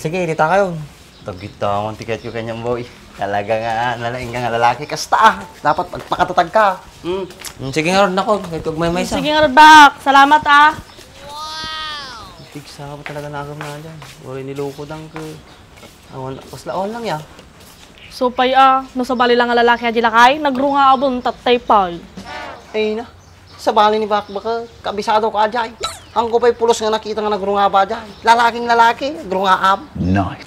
Sige, dita kayo. Tagita akong tiket ko kanyang boy. Talaga nga, nalaing nga lalaki. Kasta, dapat magpakatatag ka. Sige nga ron ako, kahit huwag may isa. Sige nga ron, Bak. Salamat, ah. Tigsa ko talaga na na dyan. Uy, nilukod ang ko. Paslaon lang ya. Supay, ah. No, sa bali lang nga lalaki nga lakay, nagrunga abon tatay pal. Eh na, sa bali ni Bak baka, kabisado ka dyan. Ang ko pa'y pulos nga nakita nga nagrunga ba dyan. Lalaking lalaki, nagrunga ab. Nice.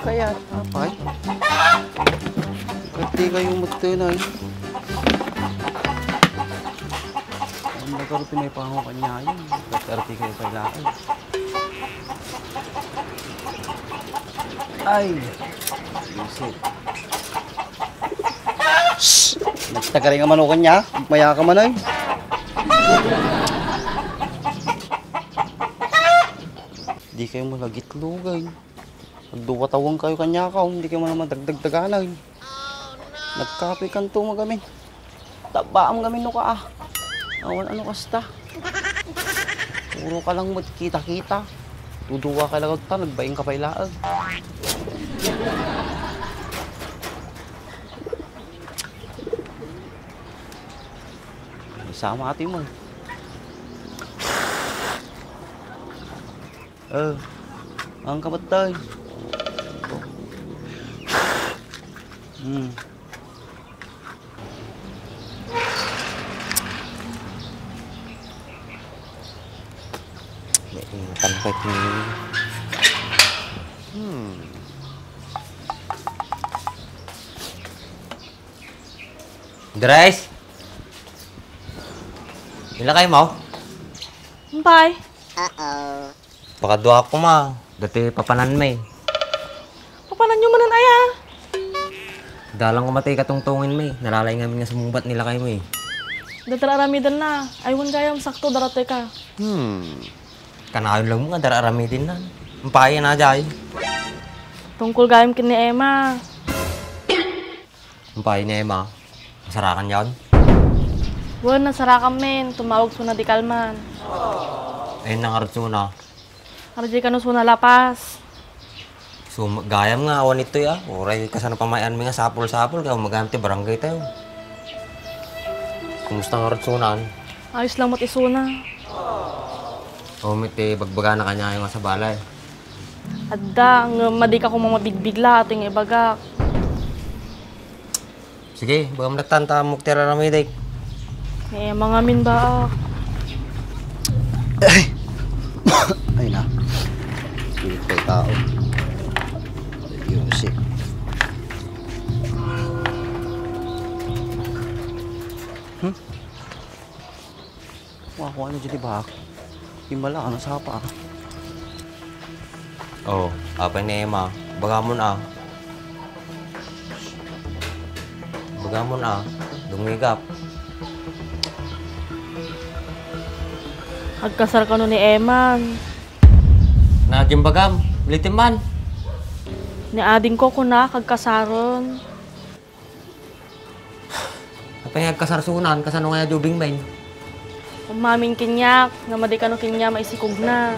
Kaya, tapay. Pati kayong magtunay. Ang nagkaroon may pango kanya yun. Pati kayo kailangan. Ay! Isip. Shhh! Nagtagaling ang manukan niya. Maya ka man ay. Di kayo malagitlugan. Nagduwatawang kayo kanya ka, hindi kayo naman dagdagdaganay. Nagkape kanto mo gamin. Tabaam gamin no ka ah. Awan ano kasta. Puro ka lang magkita-kita. Tuduwa ka lang ta, nagbaing ka pa ilaag. Isama ati mo. Ang kamatay. May ingatan pa ito. Dres! Ilan kayo mo? Bye. Baka doa ko ma. Dati papanan may. Papanan nyo manan aya. Dalang kumatay katungtungin may. Nalalay nga nga sumubat nila kayo may. Datararamidan na. Aywan gayam sakto darate ka. Kanayon lang mo nga dararami din na. Umpaya na dyan. Tungkol gayam kin ni Emma. Umpaya ni Emma. Masarakan yan. Wan, nasarakan men. Tumawag suna di kalman. Ayun na nga rin na. Arjay ka no suna lapas. So, gayam nga, awan ito ya. Oray, kasano pamayan mo nga sapol-sapol. Kaya magamit barangay tayo. Kumusta nga rin Ayos lang mo't isuna. Umit bagbaga na kanya yung sa balay. Adda, ang madi ka kung mabigbigla ating ibagak. Sige, baga managtanta mo tira na may day. Eh, mga min ba? Ay na. Pilit ko tao. Yusik. Wah, kung ano dyan ba? Himala, ano sa pa? Oh, apa ni Emma? Bagamon ah. Bagamon ah. Dumigap. Agkasar ka no ni Eman. Nagyang bagam, bilitin man. Ni ading ko na kagkasaron. Apa yung agkasarsunan, kasano nga jubing main? Umaming kinyak, nga madi ka no kinya maisikog na.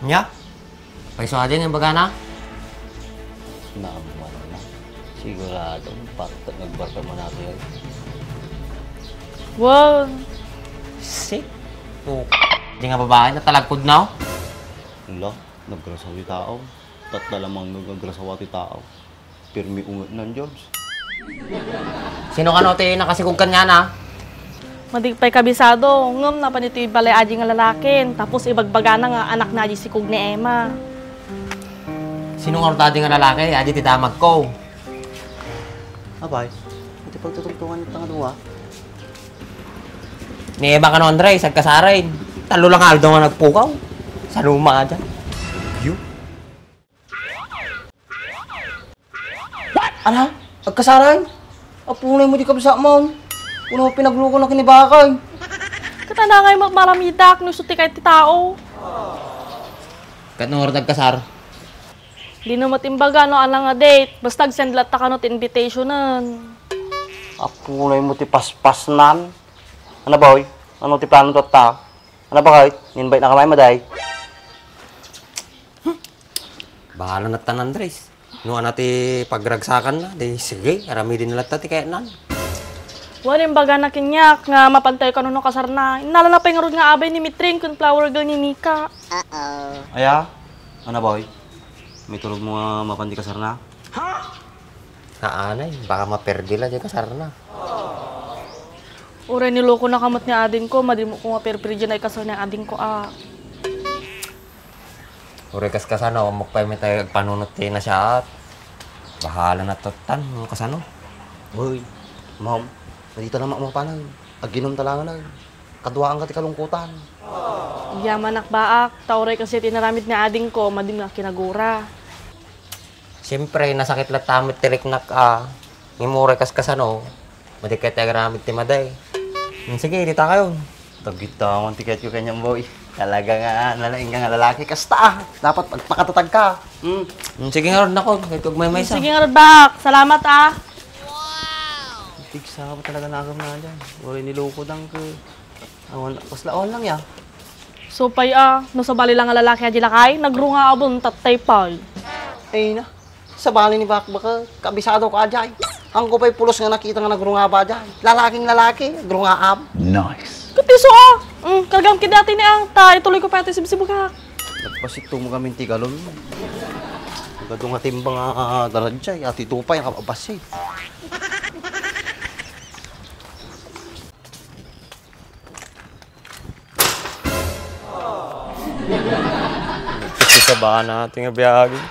Nya? Paiso aja yung bagana? Naman na. Sigurado. Bakit nagbarka mo natin yun? Wow! Sick. Oh, di nga babae na talagpod na. Wala. Naggrasaw yung tao. Tatla lamang naggrasaw yung tao. Pirmi ungat ng jobs. Sino ka no, te, nakasikog ka niya na? Madigpay kabisado, ngam na panito yung balay aji nga lalakin. Tapos ibagbaga na nga anak na aji sikog ni Emma. Sino nga rotadi nga lalaki? Aji titamag ko. Abay, ito pagtutungtungan ng tangaluwa. Ni Emma ka no, Andres, agkasarin. Talo lang Aldo nga nagpukaw. Sa luma dyan. You? Ano? Agkasarin? Apunay mo di kabisa mo. Puno pinagluko na kinibakay. Katanda nga yung maramidak, nusuti kahit ti tao. Kat nung oras nagkasar. Di na matimbaga no alang nga date. Basta send lahat ka no ti invitationan. Ako na mo ti paspas nan. Ano ba, oy? Ano ti plano to ta? Ano ba kahit? Ninbite na kamay maday. Bahala na tan, Andres. Nung ti pagragsakan na, di sige, arami din nalat ti kaya nan. Wala yung baga na kinyak nga mapantay ka no kasar na. Inalala pa yung nga abay ni Mitring kung flower girl ni Nika. Aya? Ano ba, oy? May tulog mo nga mapandi kasar na? Naanay, baka maperdila di kasar na. Uray niloko na kamot ni ading ko. Madi mo kung maperperi dyan ay kasar ni ading ko Uri kasano, mukpay may tayo panunot na siya at bahala na to tan, kasano. Uy, ma'am, nandito na mapanag. Aginom talangan na. Kaduaan ka ti kalungkutan. Yaman baak. Tauray kasi tinaramit ni ading ko. Madi na kinagura. Siyempre, nasakit lang tamit tirik nak Ngimure kasano, madikit tayo ramit ti maday. Sige, dita kayo. Tagitawan tiket ko kanyang boy. Talaga nga, nalaing ka nga lalaki. Kasta dapat magpakatatag ka. Sige nga ron ako, kahit huwag may isa. Sige nga bak. Salamat Tigsa ka pa talaga nakam na dyan. Uy, nilukod ang ko. Awan, paslaon lang ya. Supay no sa bali lang nga lalaki nga lakay. Nagrunga abon tatay pa. Eh na, sa bali ni Bakbaka, kabisado ka dyan. Ang ko pa'y pulos nga nakita nga nagrunga ba dyan. Lalaking lalaki, nagrunga ab. Katiso kargam kidati ni ang ta. Ituloy ko pa ito sibsibugak. Nagpasito mo kami tigalon mo. Nagadong atimbang daradjay, ati tupay ang kapabas eh. Kasi sa bahan natin nga biyagi.